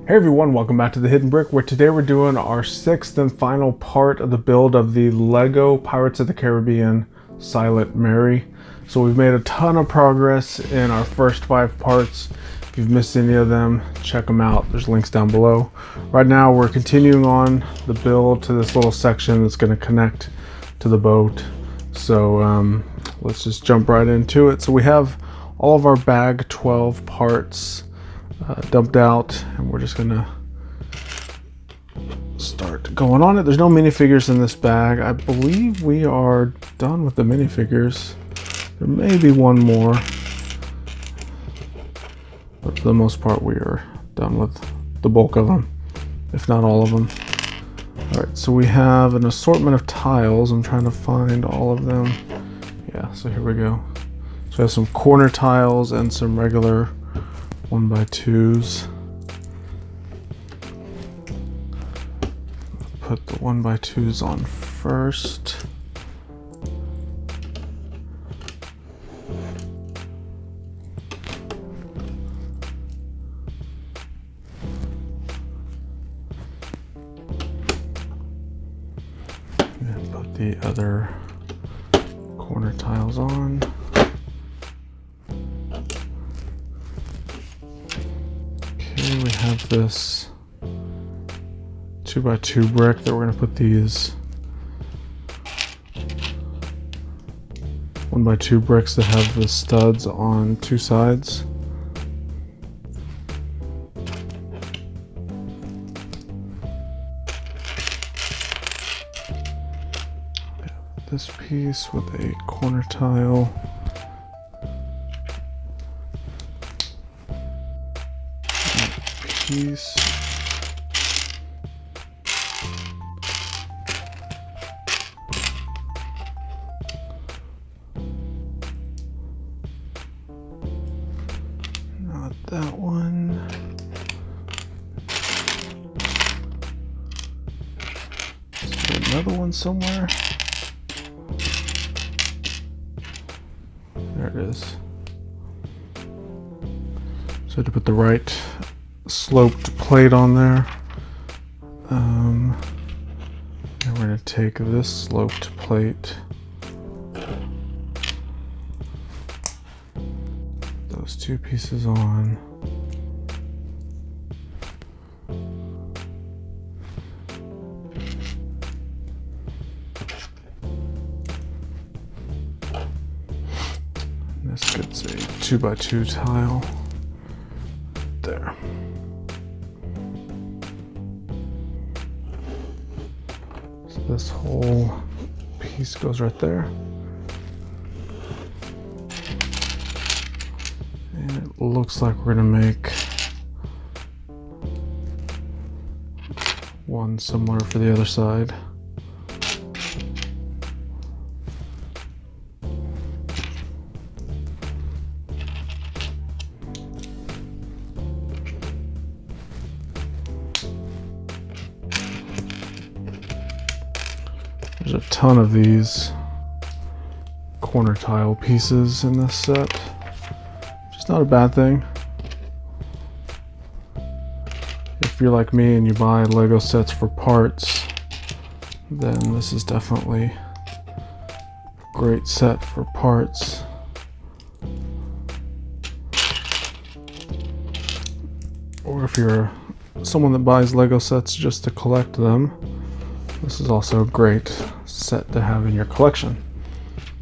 Hey everyone, welcome back to the Hidden Brick, where today we're doing our sixth and final part of the build of the Lego Pirates of the Caribbean Silent Mary. So we've made a ton of progress in our first 5 parts. If you've missed any of them, check them out. There's links down below. Right now we're continuing on the build to this little section that's going to connect to the boat. So let's just jump right into it. So we have all of our bag 12 parts dumped out, and we're just gonna start going on it. There's no minifigures in this bag. I believe we are done with the minifigures. There may be one more, but for the most part we are done with the bulk of them, if not all of them. All right, so we have an assortment of tiles. I'm trying to find all of them. Yeah, so here we go. So we have some corner tiles and some regular 1x2s. Put the 1x2s on first. And put the other corner tiles on. We have this 2x2 brick that we're going to put these 1x2 bricks that have the studs on 2 sides. This piece with a corner tile. Piece. Not that one. Is there another one somewhere? There it is. So to put the right sloped plate on there. And we're going to take this sloped plate, those 2 pieces on, and this gets a 2x2 tile there. This whole piece goes right there. And it looks like we're going to make one similar for the other side. There's a ton of these corner tile pieces in this set, which is not a bad thing. If you're like me and you buy Lego sets for parts, then this is definitely a great set for parts. Or if you're someone that buys Lego sets just to collect them, this is also a great set to have in your collection.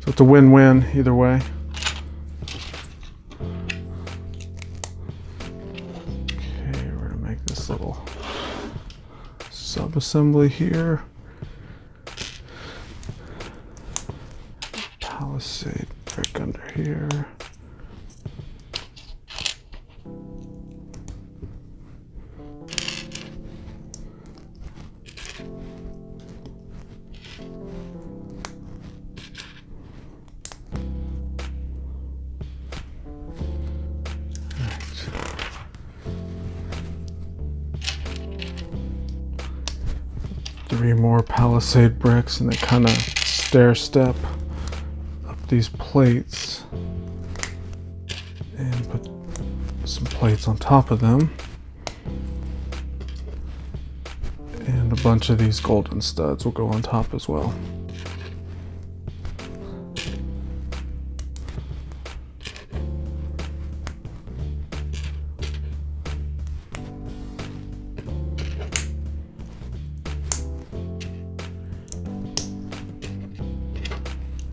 So it's a win-win either way. Okay, we're gonna make this little sub-assembly here. Palisade brick under here. Three more palisade bricks, and they kind of stair step up these plates and put some plates on top of them. bunch of these golden studs will go on top as well.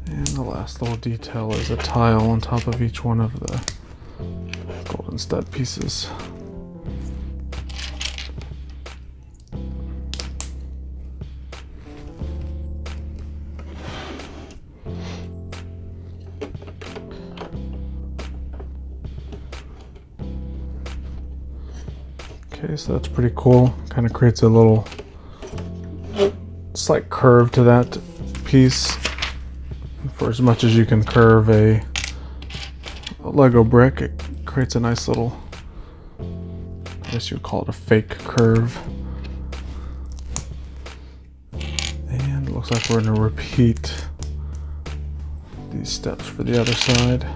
And the last little detail is a tile on top of each one of the golden stud pieces. Okay, so that's pretty cool. Kind of creates a little slight curve to that piece. For as much as you can curve a Lego brick, it creates a nice little, I guess you would call it a fake curve. And it looks like we're going to repeat these steps for the other side.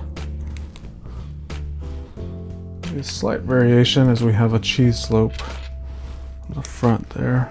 A slight variation as we have a cheese slope on the front there.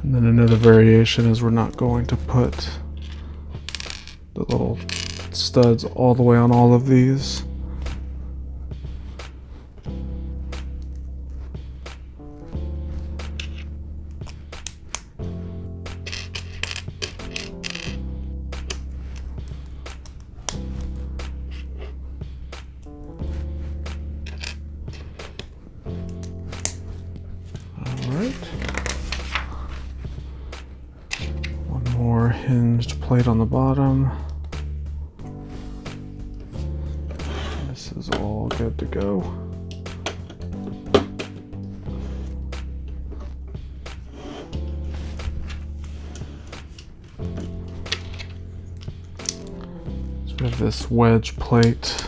And then another variation is we're not going to put the little studs all the way on all of these. All right. More hinged plate on the bottom. This is all good to go. So we have this wedge plate.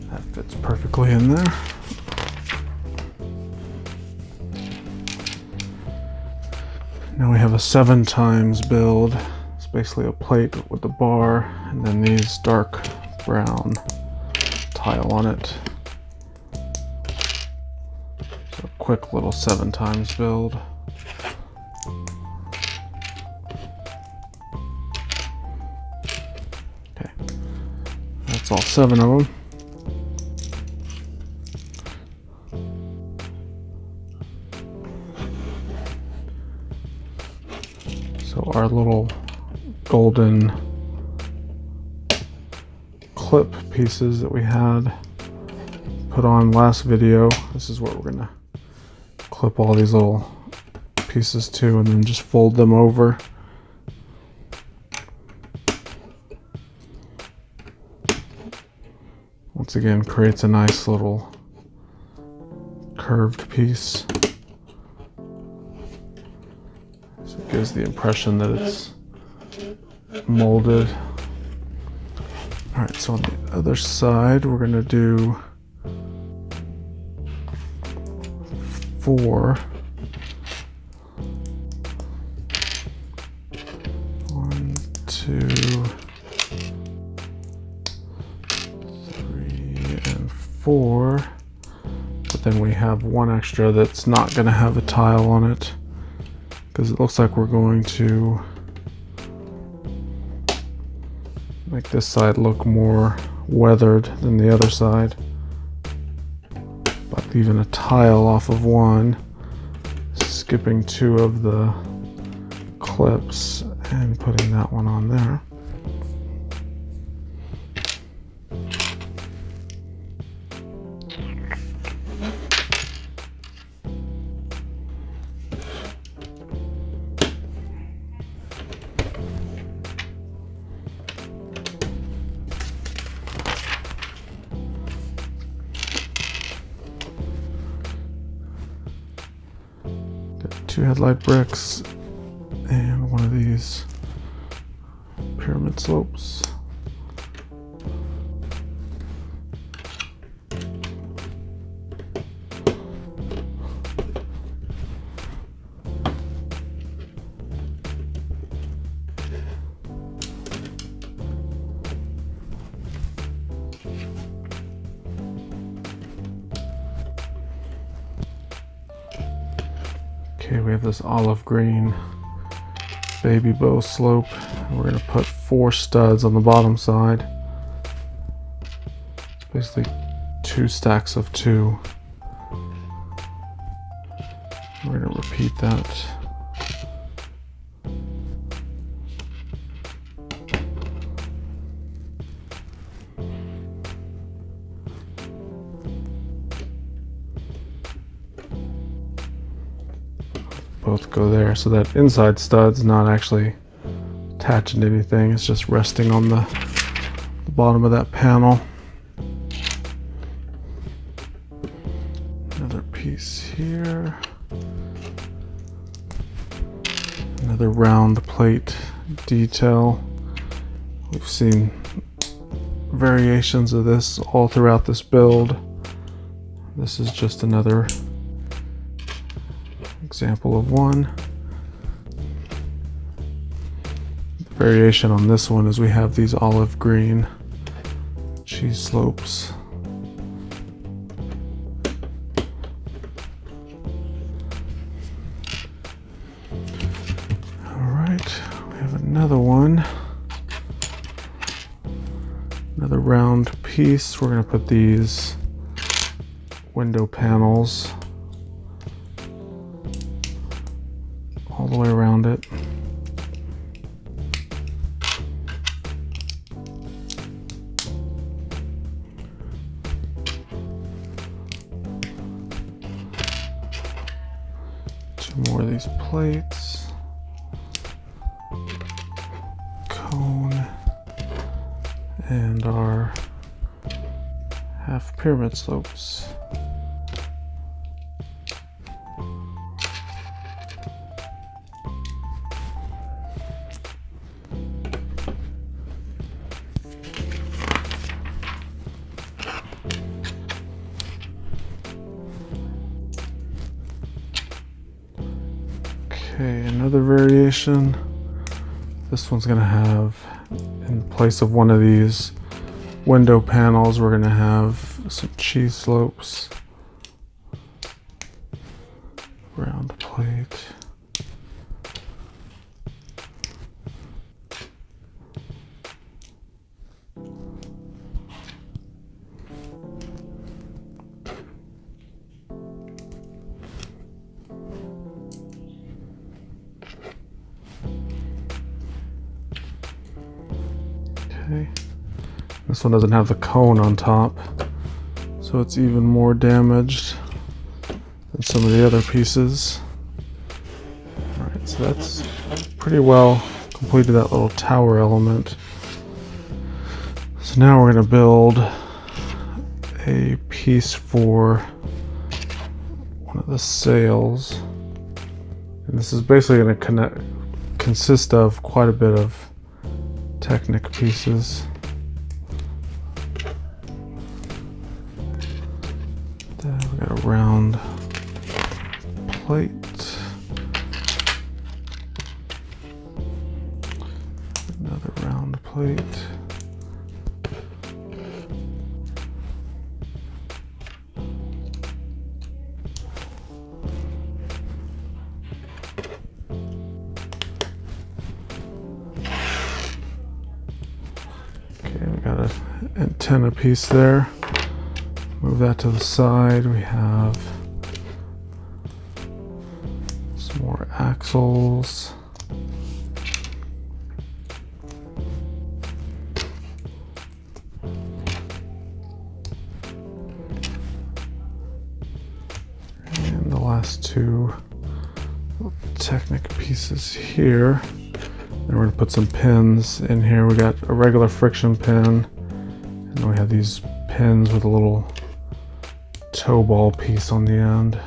That fits perfectly in there. Now we have a 7 times build. It's basically a plate with the bar and then these dark brown tile on it. So a quick little 7 times build. Okay, that's all 7 of them. So our little golden clip pieces that we had put on last video, this is what we're gonna clip all these little pieces to and then just fold them over. Once again, creates a nice little curved piece. So it gives the impression that it's molded. All right, so on the other side, we're gonna do 4. 1, 2, 3, and 4. But then we have one extra that's not gonna have a tile on it because it looks like we're going to make this side look more weathered than the other side by leaving a tile off of one, skipping 2 of the clips and putting that one on there. 2 headlight bricks, and one of these pyramid slopes. Okay, we have this olive green baby bow slope. We're going to put 4 studs on the bottom side. It's basically 2 stacks of 2. We're going to repeat that. Both go there, so that inside stud's not actually attaching to anything, it's just resting on the bottom of that panel. Another piece here. Another round plate detail. We've seen variations of this all throughout this build. This is just another example of one. The variation on this one is we have these olive green cheese slopes. Alright, we have another one. Another round piece. We're going to put these window panels all the way around it. Two more of these plates. Cone. And our half pyramid slopes. Okay, another variation. This one's gonna have, in place of one of these window panels, we're gonna have some cheese slopes around the plate. Okay. This one doesn't have the cone on top, so it's even more damaged than some of the other pieces. Alright, so that's pretty well completed that little tower element. So now we're going to build a piece for one of the sails. And this is basically going to consist of quite a bit of Technic pieces. Then we got a round plate. Another round plate. We got an antenna piece there. Move that to the side. We have some more axles. And the last 2 Technic pieces here. And we're going to put some pins in here. We got a regular friction pin, and then we have these pins with a little toe ball piece on the end.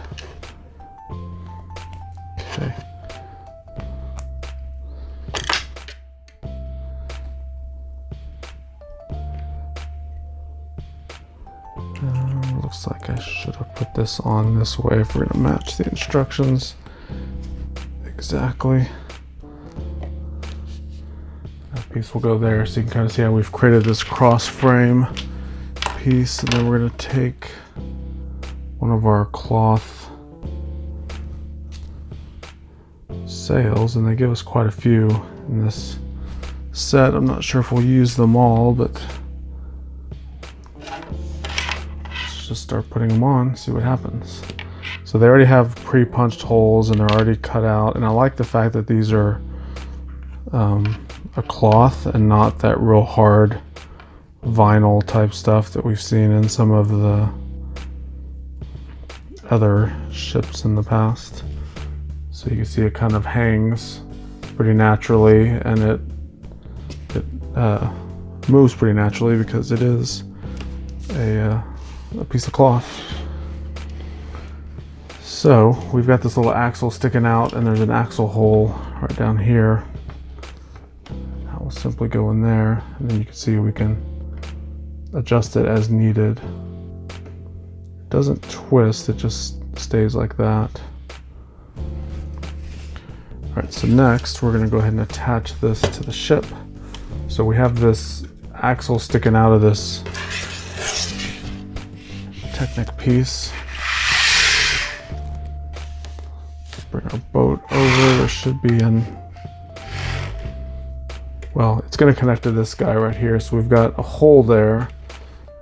Okay, Looks like I should have put this on this way if we're going to match the instructions exactly. That piece will go there, so you can kind of see how we've created this cross frame piece. And then we're going to take one of our cloth sails, and they give us quite a few in this set. I'm not sure if we'll use them all, but let's just start putting them on, see what happens. So they already have pre-punched holes and they're already cut out, and I like the fact that these are a cloth and not that real hard vinyl type stuff that we've seen in some of the other ships in the past. So you can see it kind of hangs pretty naturally, and it moves pretty naturally because it is a piece of cloth. So we've got this little axle sticking out, and there's an axle hole right down here. That will simply go in there, and then you can see we can adjust it as needed. It doesn't twist, it just stays like that. Alright, so next we're going to go ahead and attach this to the ship. So we have this axle sticking out of this Technic piece. Bring our boat over. There should be well, it's going to connect to this guy right here. So we've got a hole there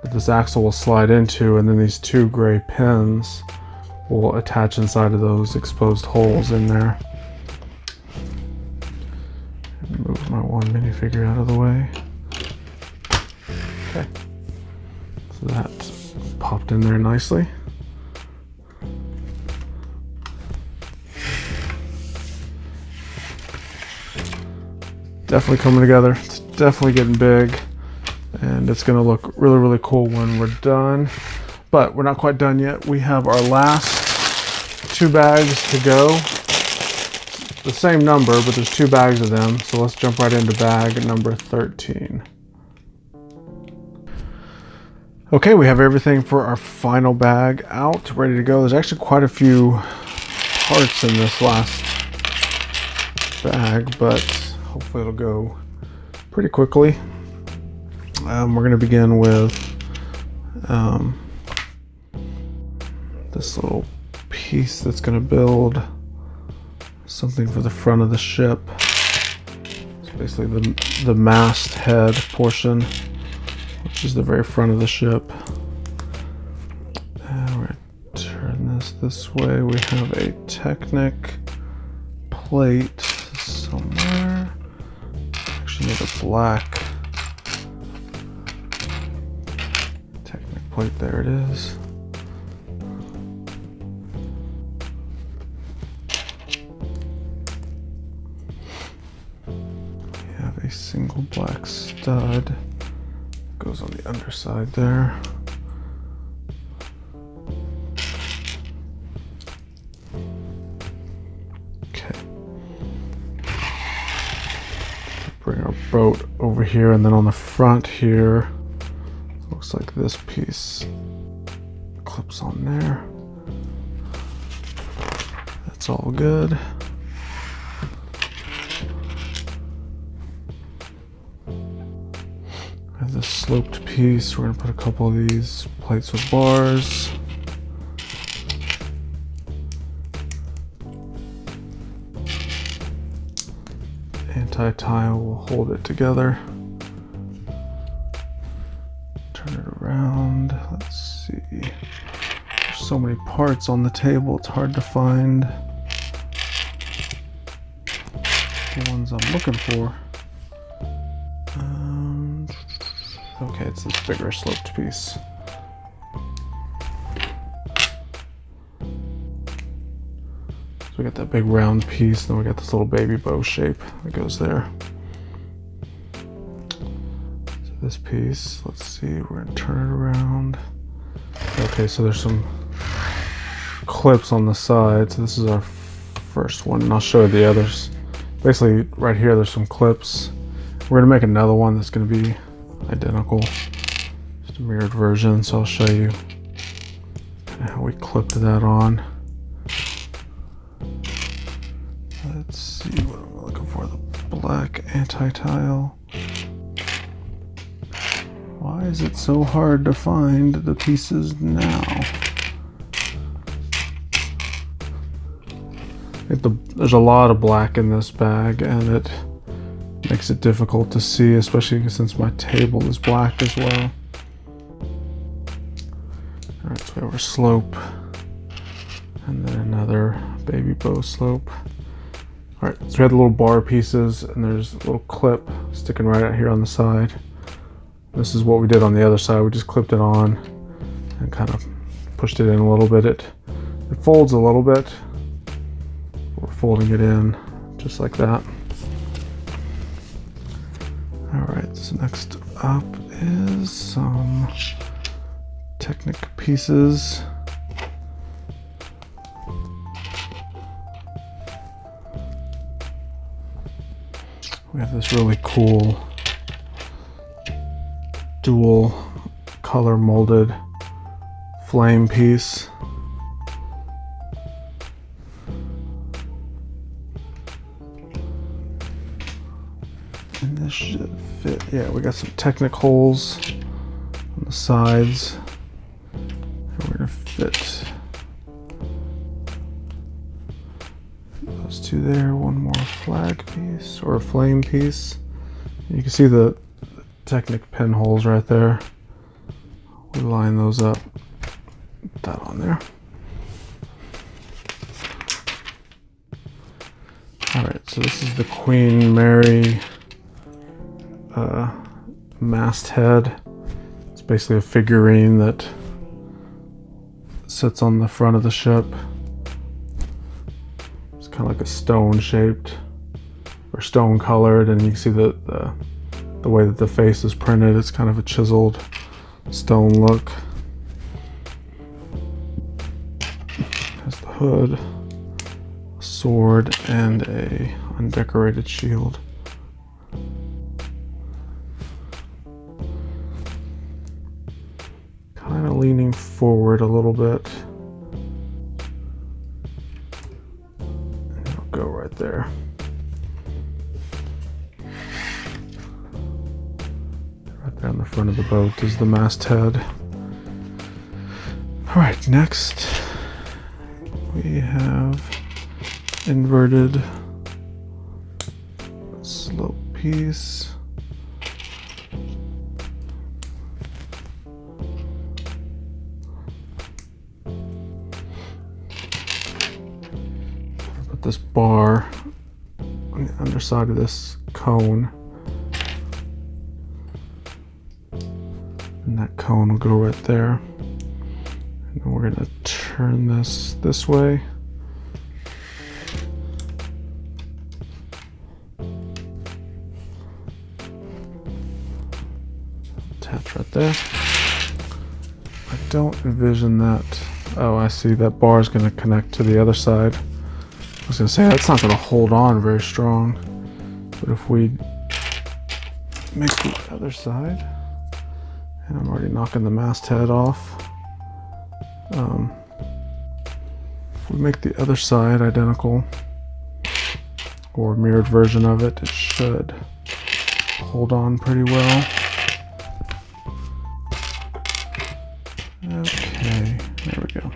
that this axle will slide into, and then these two gray pins will attach inside of those exposed holes in there. Move my one minifigure out of the way. Okay, so that popped in there nicely. Definitely coming together. It's definitely getting big, and it's going to look really, really cool when we're done. But we're not quite done yet. We have our last 2 bags to go. The same number, but there's 2 bags of them. So let's jump right into bag number 13. Okay, we have everything for our final bag out, ready to go. There's actually quite a few parts in this last bag, but hopefully it'll go pretty quickly. We're going to begin with this little piece that's going to build something for the front of the ship. It's basically the masthead portion, which is the very front of the ship. And we're going to turn this way. We have a Technic plate somewhere. Actually need a black Technic plate. There it is. We have a single black stud. Goes on the underside there. Okay. Bring our boat over here, and then on the front here, looks like this piece clips on there. That's all good. This sloped piece, we're going to put a couple of these plates with bars. Anti-tie will hold it together. Turn it around. Let's see. There's so many parts on the table, it's hard to find the ones I'm looking for. Okay, it's this bigger sloped piece. So we got that big round piece, then we got this little baby bow shape that goes there. So this piece, let's see, we're gonna turn it around. Okay, so there's some clips on the side. So this is our first one, and I'll show you the others. Basically, right here, there's some clips. We're gonna make another one that's gonna be identical. Just a mirrored version, so I'll show you how we clipped that on. Let's see what I'm looking for, the black anti-tile. Why is it so hard to find the pieces now? There's a lot of black in this bag, and it makes it difficult to see, especially since my table is black as well. Alright, so we have our slope, and then another baby bow slope. Alright, so we had the little bar pieces, and there's a little clip sticking right out here on the side. This is what we did on the other side. We just clipped it on and kind of pushed it in a little bit. It folds a little bit. We're folding it in just like that. Alright, so next up is some Technic pieces. We have this really cool dual color molded flame piece. And this should fit. Yeah, we got some Technic holes on the sides. And we're gonna fit those two there. One more flag piece or a flame piece. And you can see the Technic pinholes right there. We line those up. Put that on there. Alright, so this is the Queen Mary masthead. It's basically a figurine that sits on the front of the ship. It's kind of like a stone shaped or stone colored, and you can see the way that the face is printed. It's kind of a chiseled stone look. Has the hood, a sword, and a undecorated shield. Kind of leaning forward a little bit. And it'll go right there. Right there on the front of the boat is the masthead. Alright, next we have inverted slope piece. Put this bar on the underside of this cone, and that cone will go right there. And then we're going to turn this way. Attach right there. I don't envision that. Oh, I see, that bar is going to connect to the other side. I was going to say that's not going to hold on very strong, but if we make the other side, and I'm already knocking the masthead off. If we make the other side identical or mirrored version of it, it should hold on pretty well. Okay, there we go.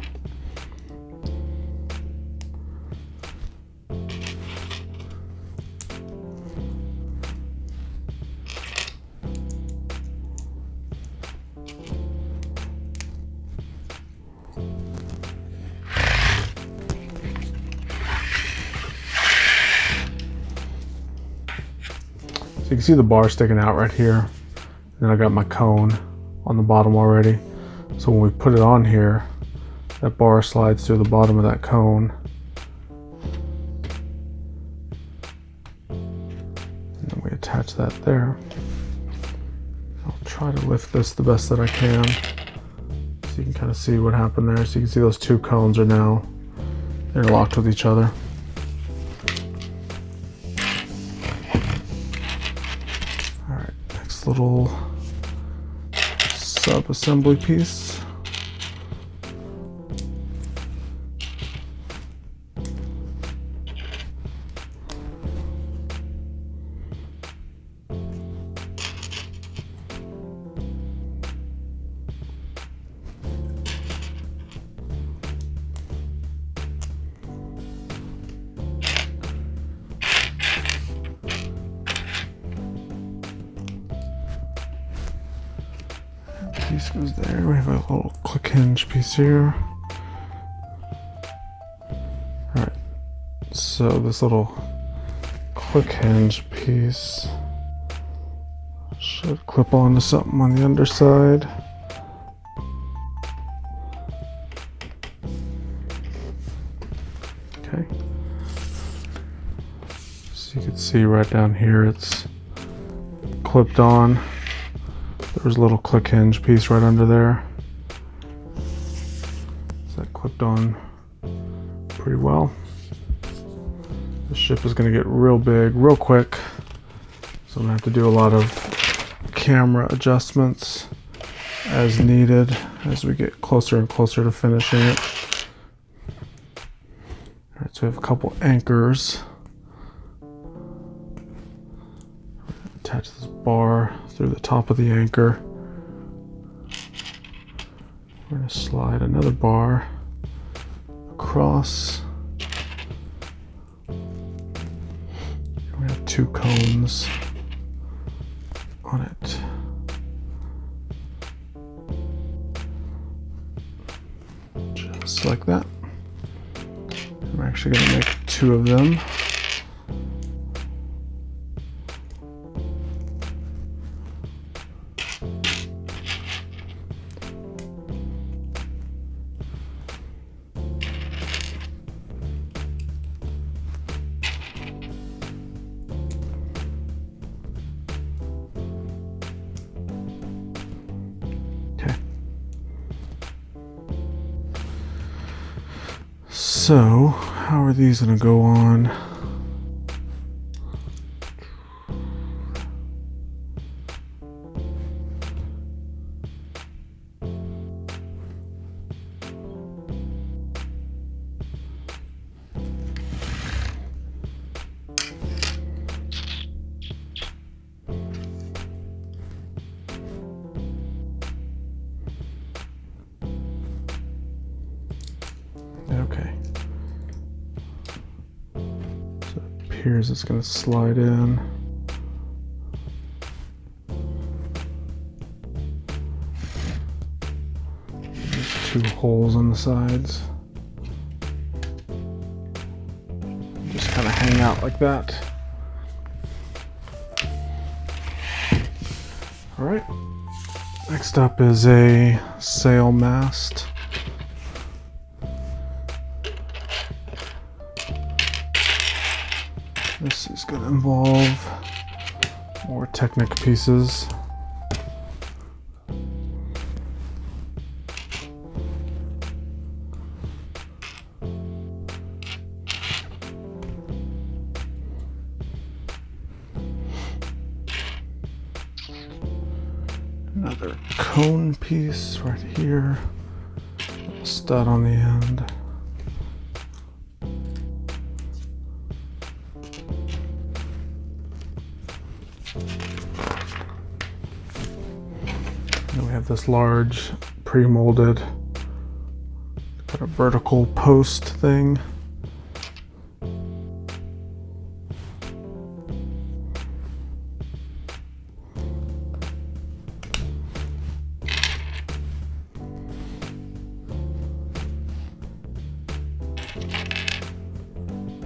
So you can see the bar sticking out right here. And then I got my cone on the bottom already. So when we put it on here, that bar slides through the bottom of that cone. And then we attach that there. I'll try to lift this the best that I can so you can kind of see what happened there. So you can see those two cones are now interlocked with each other. Alright, next little sub-assembly piece. Piece goes there. We have a little click hinge piece here. Alright, so this little click hinge piece should clip onto something on the underside. Okay. So you can see right down here it's clipped on. There's a little click hinge piece right under there. So that clipped on pretty well. The ship is going to get real big real quick, so I'm going to have to do a lot of camera adjustments as needed as we get closer and closer to finishing it. Alright, so we have a couple anchors. Attach this bar through the top of the anchor. We're going to slide another bar across. We have two cones on it. Just like that. We're actually going to make two of them. So, how are these going to go on? Okay. So it appears it's going to slide in. There's two holes on the sides. Just kind of hang out like that. All right. Next up is a sail mast. This is going to involve more Technic pieces. Another cone piece right here, a stud on the end. And we have this large pre-molded kind of vertical post thing.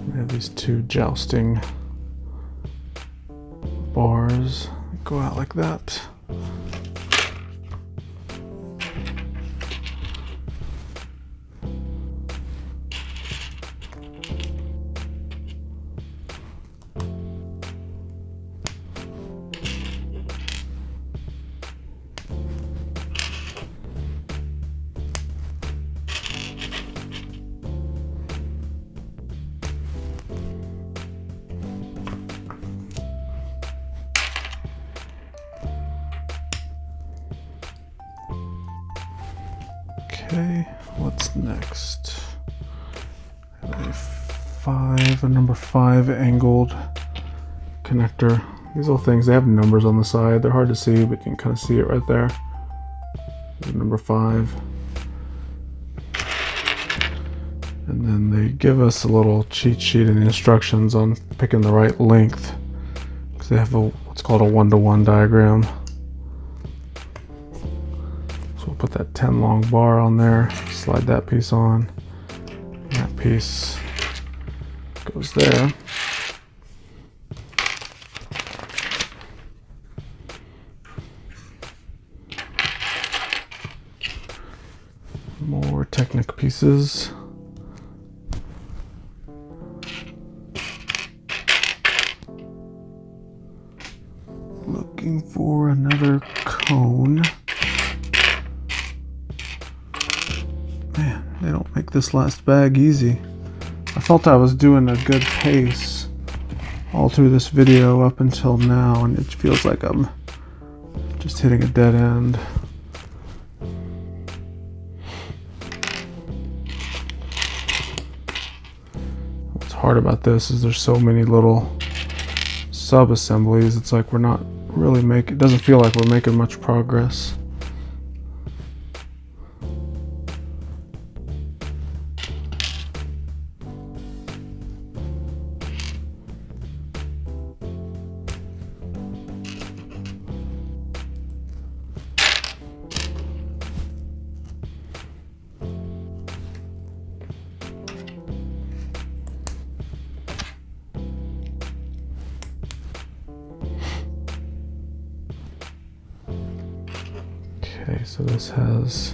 We have these two jousting bars that go out like that. Okay, what's next? A number 5 angled connector. These little things, they have numbers on the side. They're hard to see, but you can kind of see it right there. Number 5. And then they give us a little cheat sheet and instructions on picking the right length, because they have what's called a 1-to-1 diagram. So we'll put that 10 long bar on there, slide that piece on, and that piece goes there. More Technic pieces. Looking for another cone. Man, they don't make this last bag easy. I felt I was doing a good pace all through this video up until now, and it feels like I'm just hitting a dead end. What's hard about this is there's so many little sub-assemblies. It's like we're not really it doesn't feel like we're making much progress. Okay, so this has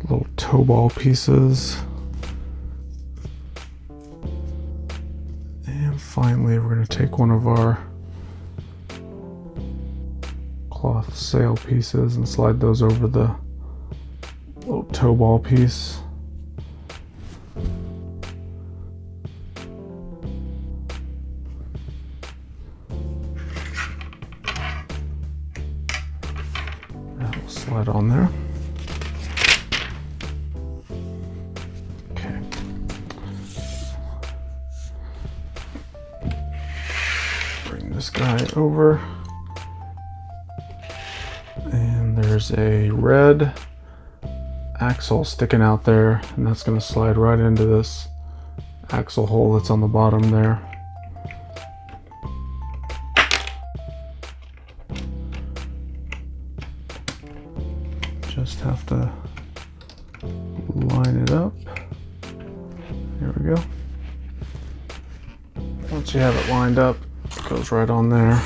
little toe ball pieces. And finally, we're going to take one of our cloth sail pieces and slide those over the little toe ball piece. Slide on there. Okay. Bring this guy over. And there's a red axle sticking out there, and that's going to slide right into this axle hole that's on the bottom there. Just have to line it up. There we go. Once you have it lined up, it goes right on there.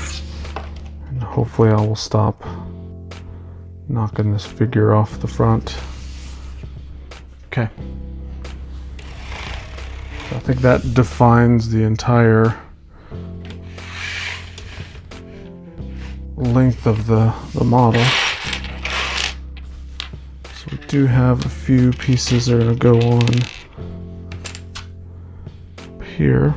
And hopefully I will stop knocking this figure off the front. Okay. So I think that defines the entire length of the model. We do have a few pieces that are going to go on up here.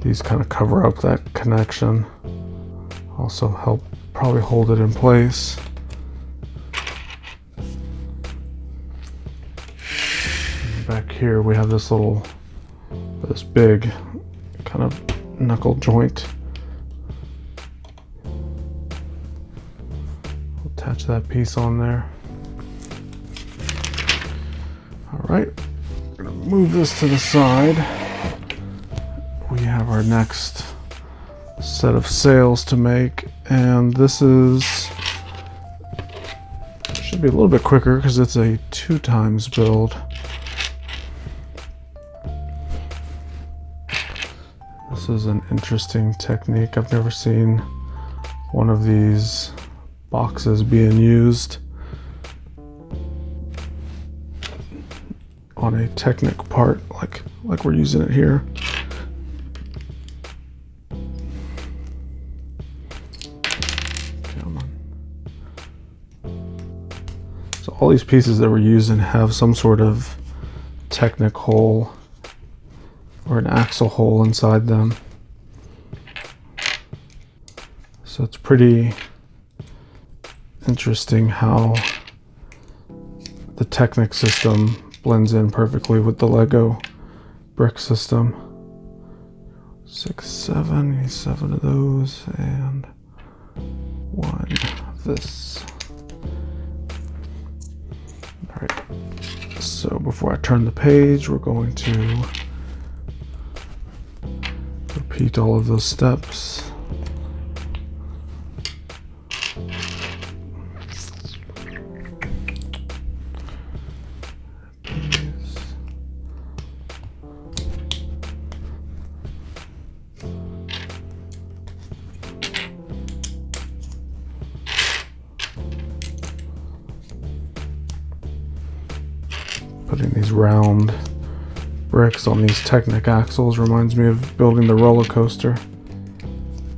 These kind of cover up that connection. Also help probably hold it in place. Back here we have this big kind of knuckle joint. We'll attach that piece on there. All right, I'm gonna move this to the side. We have our next set of sails to make, and this should be a little bit quicker because it's a 2x build. This is an interesting technique. I've never seen one of these boxes being used on a Technic part like we're using it here. Come on. So all these pieces that we're using have some sort of Technic hole or an axle hole inside them. So it's pretty interesting how the Technic system blends in perfectly with the Lego brick system. 6, 7, 7 of those, and 1 of this. Alright, so before I turn the page, we're going to repeat all of those steps. Putting these round bricks on these Technic axles reminds me of building the roller coaster.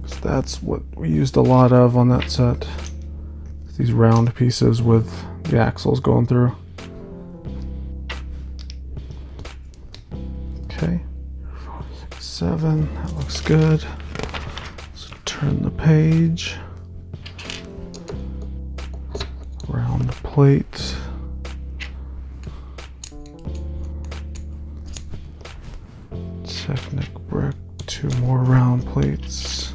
'Cause that's what we used a lot of on that set. These round pieces with the axles going through. Okay, 4, 6, 7, that looks good. So turn the page. Round plate. Technic brick, 2 more round plates.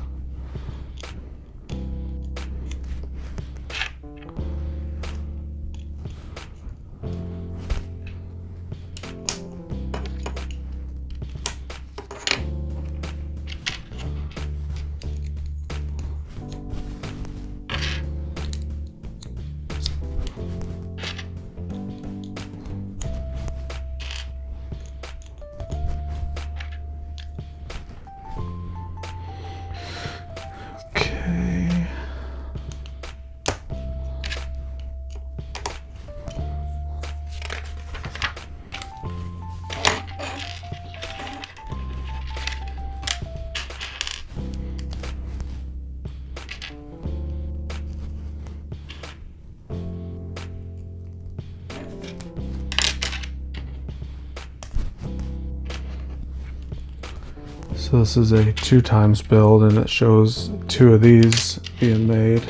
So this is a 2x build, and it shows 2 of these being made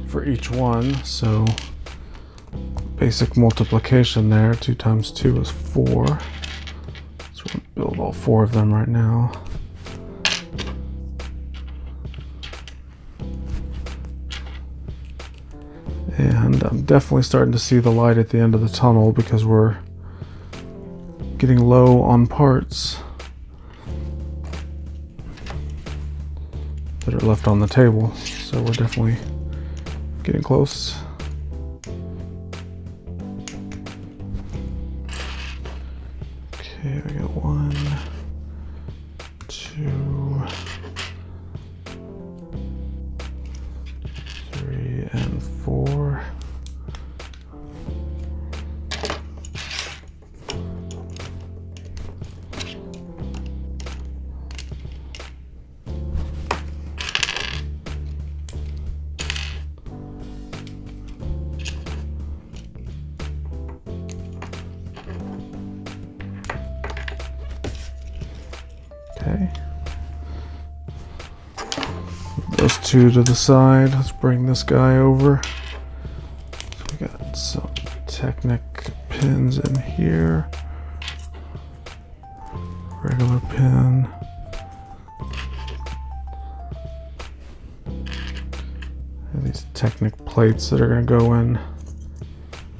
for each one. So basic multiplication there, 2 times 2 is 4. So we're going to build all 4 of them right now. And I'm definitely starting to see the light at the end of the tunnel because we're getting low on parts that are left on the table. So we're definitely getting close. Okay, we got 1, 2, 3, and 4. Okay. Those 2 to the side. Let's bring this guy over. So we got some Technic pins in here. Regular pin. And these Technic plates that are going to go in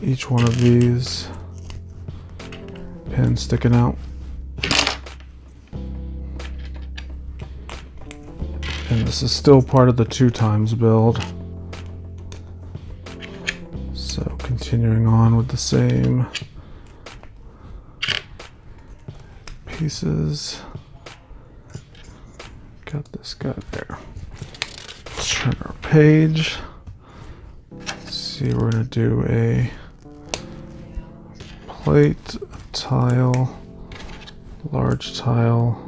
each one of these. Pins sticking out. And this is still part of the 2x build. So continuing on with the same pieces. Got this guy there. Let's turn our page. Let's see, we're gonna do a plate, a tile, large tile,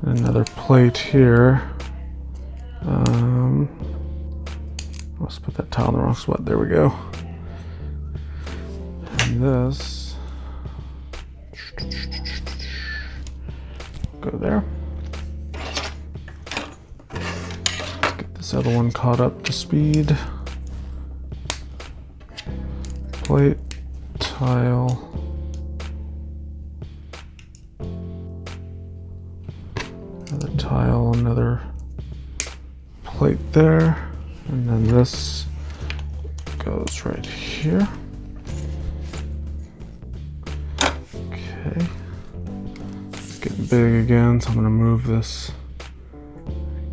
another plate here. Let's put that tile in the wrong spot. There we go. this, go there. Let's get this other one caught up to speed. Plate, tile, another tile, another plate there, and then this goes right here. Okay, it's getting big again, so I'm going to move this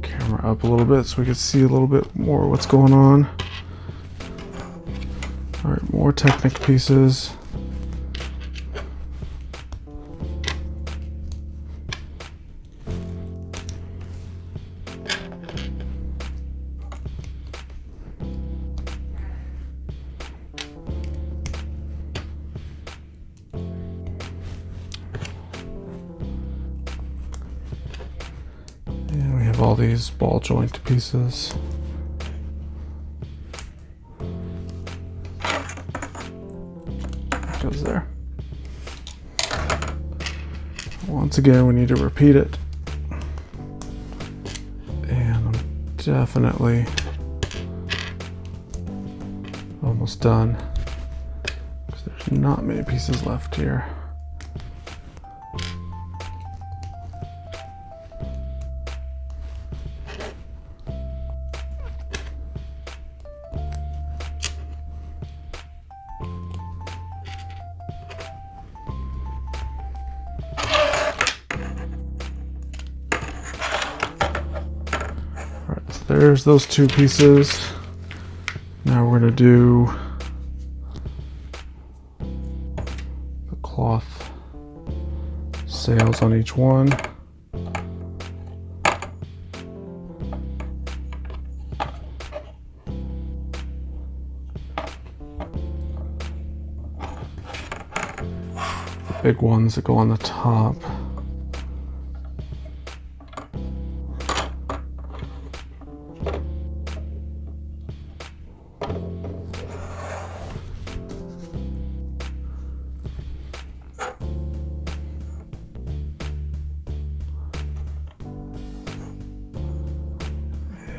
camera up a little bit so we can see a little bit more what's going on. All right, more Technic pieces. And we have all these ball joint pieces. Goes there. Once again, we need to repeat it. And I'm definitely almost done, because there's not many pieces left here. There's those two pieces. Now we're going to do the cloth sails on each one. The big ones that go on the top.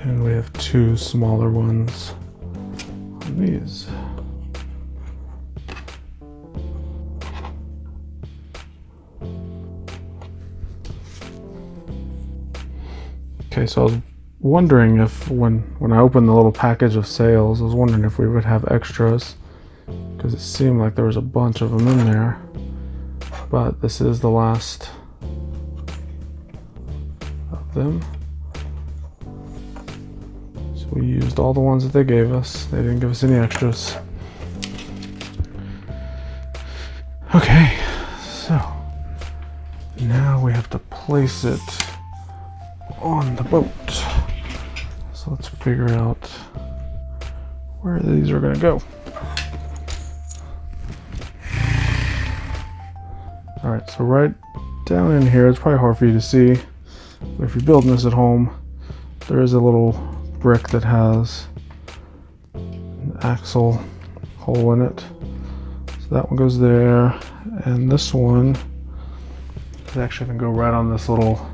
And we have two smaller ones on these. Okay, so I was wondering if when I opened the little package of sails, I was wondering if we would have extras, because it seemed like there was a bunch of them in there. But this is the last of them. We used all the ones that they gave us. They didn't give us any extras. Okay, so now we have to place it on the boat. So let's figure out where these are going to go. All right, so right down in here, it's probably hard for you to see, but if you're building this at home, there is a little brick that has an axle hole in it. So that one goes there, and this one is actually going to go right on this little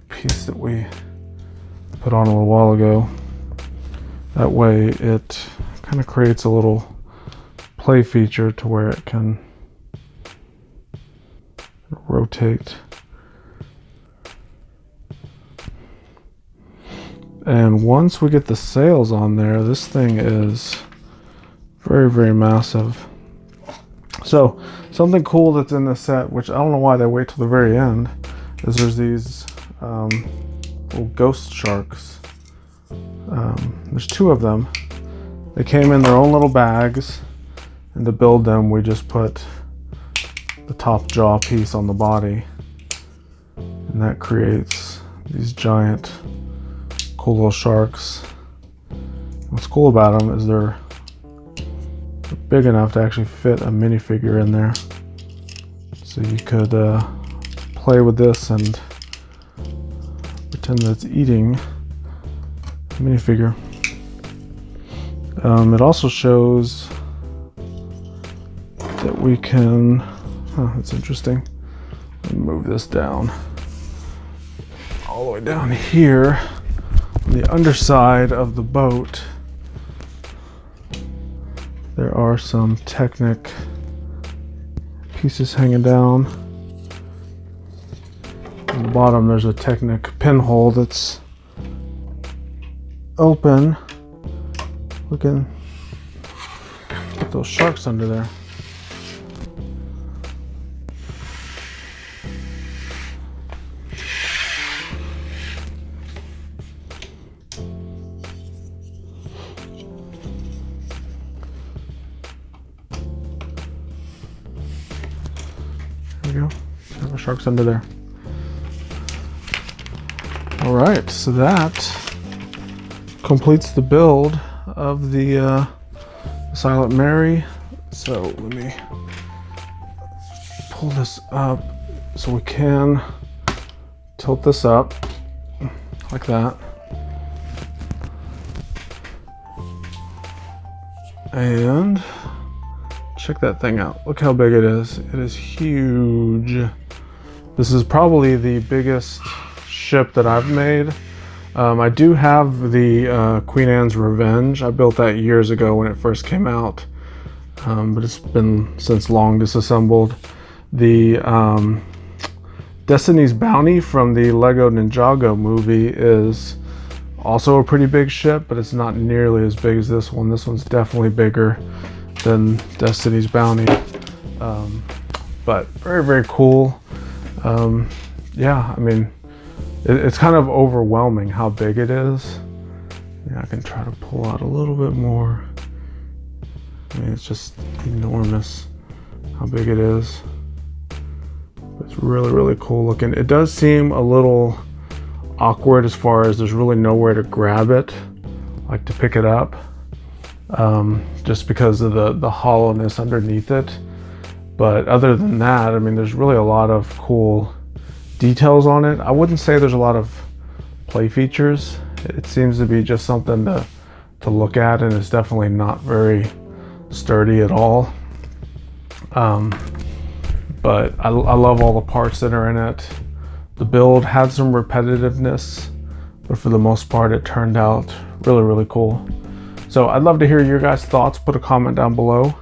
piece that we put on a little while ago. That way it kind of creates a little play feature to where it can rotate. And once we get the sails on there, this thing is very, very massive. So something cool that's in this set, which I don't know why they wait till the very end, is there's these little ghost sharks. There's two of them. They came in their own little bags, and to build them we just put the top jaw piece on the body, and that creates these giant cool little sharks. What's cool about them is they're big enough to actually fit a minifigure in there. So you could play with this and pretend that it's eating a minifigure. It also shows we can, that's interesting. Move this down all the way down here on the underside of the boat. There are some Technic pieces hanging down. On the bottom there's a Technic pinhole that's open. We can put those sharks under there. There we go. Have our sharks under there. All right, so that completes the build of the Silent Mary. So let me pull this up so we can tilt this up like that. And check that thing out. Look how big it is. It is huge. This is probably the biggest ship that I've made. I do have the Queen Anne's Revenge. I built that years ago when it first came out, but it's been since long disassembled. The Destiny's Bounty from the Lego Ninjago movie is also a pretty big ship, but it's not nearly as big as this one. This one's definitely bigger than Destiny's Bounty, but very, very cool. Yeah, I mean, it's kind of overwhelming how big it is. Yeah, I can try to pull out a little bit more. I mean, it's just enormous how big it is. It's really, really cool looking. It does seem a little awkward as far as there's really nowhere to grab it, like to pick it up, just because of the hollowness underneath it. But other than that, I mean, there's really a lot of cool details on it. I wouldn't say there's a lot of play features. It seems to be just something to look at, and it's definitely not very sturdy at all. But I love all the parts that are in it. The build had some repetitiveness, but for the most part it turned out really, really cool. So I'd love to hear your guys' thoughts. Put a comment down below.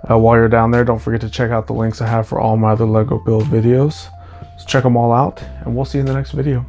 While you're down there, don't forget to check out the links I have for all my other Lego build videos. So check them all out, and we'll see you in the next video.